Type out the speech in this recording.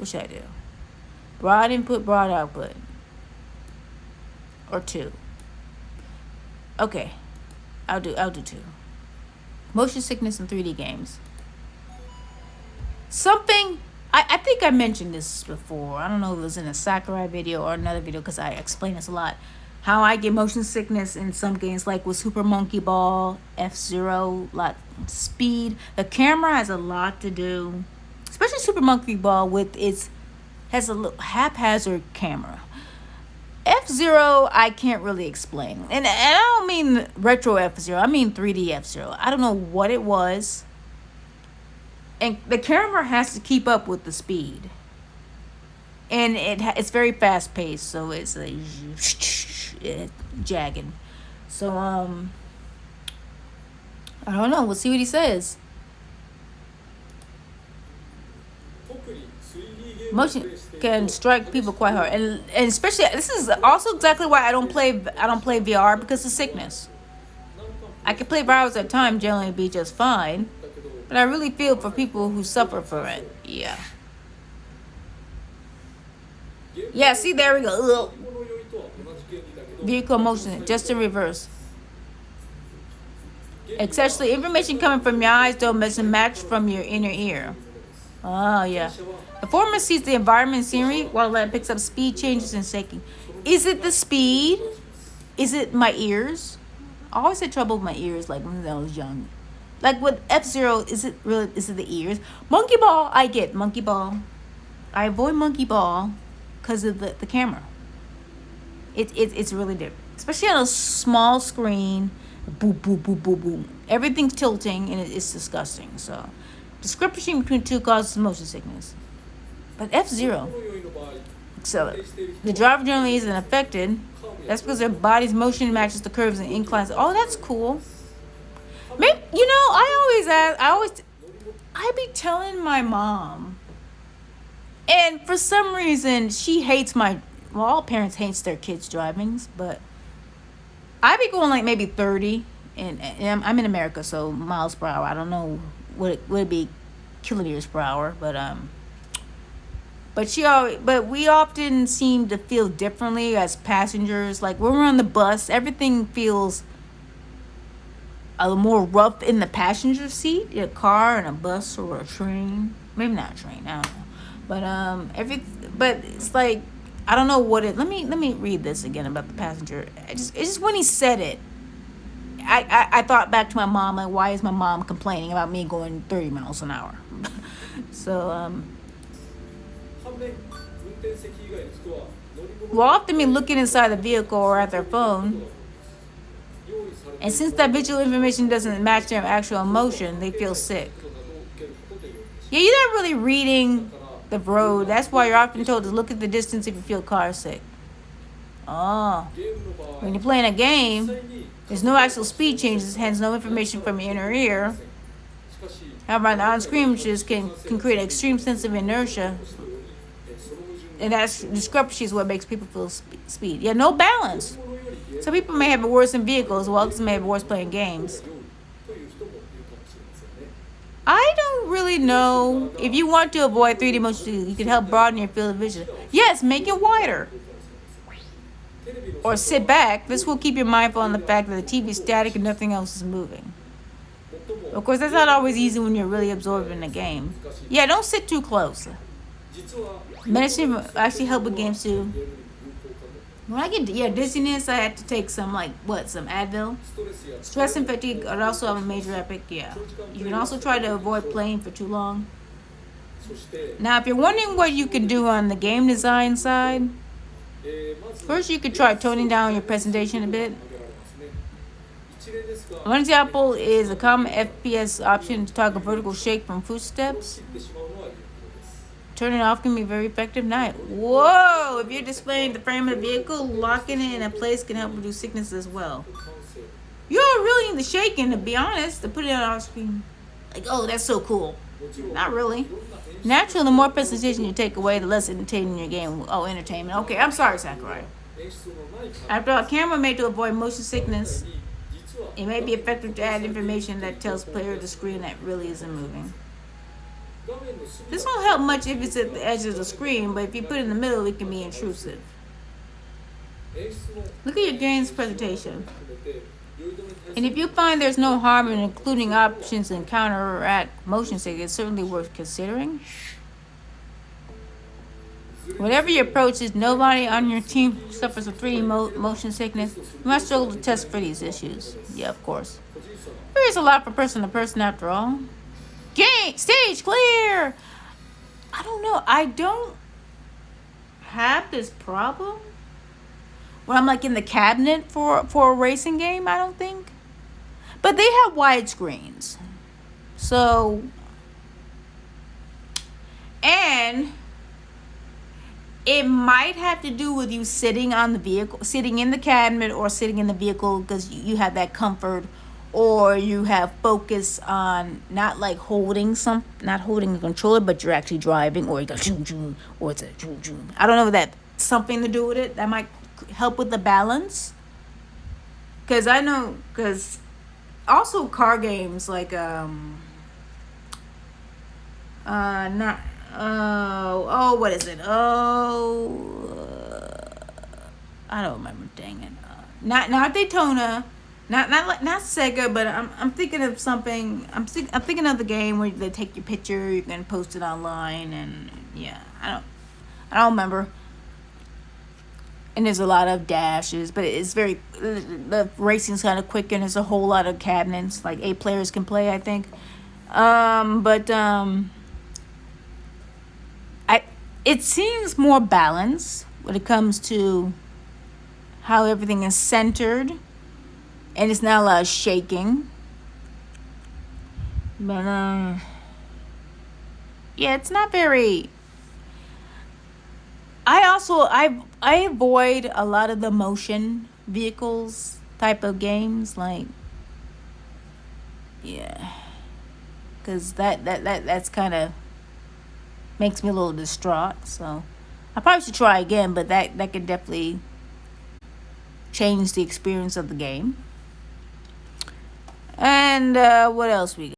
What should I do? Broad input, broad output. Or 2. Okay. I'll do 2. Motion sickness in 3D games. Something, I think I mentioned this before. I don't know if it was in a Sakurai video or another video because I explain this a lot. How I get motion sickness in some games, like with Super Monkey Ball, F-Zero, speed. The camera has a lot to do, especially Super Monkey Ball has a little haphazard camera. F-Zero, I can't really explain. And I don't mean retro F-Zero. I mean 3D F-Zero. I don't know what it was. And the camera has to keep up with the speed. And it's very fast paced, so it's like jagging. So I don't know. We'll see what he says. Motion can strike people quite hard, and especially this is also exactly why I don't play VR, because of sickness. I can play for hours at a time, generally be just fine, but I really feel for people who suffer from it. Yeah, see, there we go. Ugh. Vehicle motion, just in reverse. Especially information coming from your eyes don't match from your inner ear. Oh, yeah. The former sees the environment and scenery, while that picks up speed changes and shaking. Is it the speed? Is it my ears? I always had trouble with my ears, like when I was young. Like with F-Zero, is it the ears? Monkey Ball, I get Monkey Ball. I avoid Monkey Ball because of the camera. It's really different, especially on a small screen. Boom, boom, boom, boom, boom. Everything's tilting, and it's disgusting. So, discrepancy between two causes motion sickness. But F-Zero, so the driver generally isn't affected. That's because their body's motion matches the curves and inclines. Oh, that's cool. Maybe, I be telling my mom, and for some reason she hates all parents hates their kids driving, but I be going like maybe 30, and I'm in America, so miles per hour. I don't know what it would be, kilometers per hour, but we often seem to feel differently as passengers. Like when we're on the bus, everything feels a little more rough in the passenger seat, in a car and a bus or a train. Maybe not a train, I don't know. But it's like, I don't know what it. Let me read this again about the passenger. It's just when he said it, I thought back to my mom. Like, why is my mom complaining about me going 30 miles an hour? So will often be looking inside the vehicle or at their phone, and since that visual information doesn't match their actual emotion, they feel sick. Yeah, you're not really reading the road. That's why you're often told to look at the distance if you feel car sick. Oh, when you're playing a game, there's no actual speed changes, hence no information from your inner ear. However, the on-screen images can create an extreme sense of inertia, and that's discrepancy is what makes people feel speed. Yeah, no balance. Some people may have it worse in vehicles, while others may have it worse playing games. I don't really know. If you want to avoid 3D motion, you can help broaden your field of vision. Yes, make it wider. Or sit back. This will keep you mindful on the fact that the TV is static and nothing else is moving. Of course, that's not always easy when you're really absorbed in the game. Yeah, don't sit too close. Medicine actually help with games too. When I get dizziness, I have to take some Advil. Stress and fatigue are also a major epic. Yeah, you can also try to avoid playing for too long. Now, if you're wondering what you can do on the game design side, first you could try toning down your presentation a bit. One example is a common FPS option to toggle vertical shake from footsteps. Turning off can be very effective. Night. Whoa! If you're displaying the frame of the vehicle, locking it in a place can help reduce sickness as well. You don't really need the shaking, to be honest, to put it on our screen. Like, oh, that's so cool. Not really. Naturally, the more presentation you take away, the less entertaining your game. Oh, entertainment. Okay, I'm sorry, Sakurai. After all, camera made to avoid motion sickness, it may be effective to add information that tells player the screen that really isn't moving. This won't help much if it's at the edge of the screen, but if you put it in the middle, it can be intrusive. Look at your game's presentation. And if you find there's no harm in including options and counteract motion sickness, it's certainly worth considering. Whatever your approach is, nobody on your team suffers with 3D motion sickness. You must struggle to test for these issues. Yeah, of course. Varies a lot from person to person after all. Stage clear! I don't know. I don't have this problem when I'm like in the cabinet for a racing game, I don't think. But they have wide screens. So, and it might have to do with you sitting on the vehicle, sitting in the cabinet or sitting in the vehicle because you have that comfort, or you have focus on not like not holding a controller, but you're actually driving, or you go zoom zoom, or it's a zoom zoom. I don't know if that's something to do with it. That might help with the balance. Because also car games like what is it? I don't remember. Dang it. Not Daytona, not Sega, but I'm thinking of something. I'm thinking of the game where they take your picture, you can post it online, and yeah, I don't remember. And there's a lot of dashes, but it's the racing's kind of quick, and there's a whole lot of cabinets, like 8 players can play, I think. It seems more balanced when it comes to how everything is centered, and it's not a lot of shaking. But yeah, it's not very. I avoid a lot of the motion vehicles type of games, like, yeah, because that's kind of makes me a little distraught. So I probably should try again, but that could definitely change the experience of the game. And what else we got?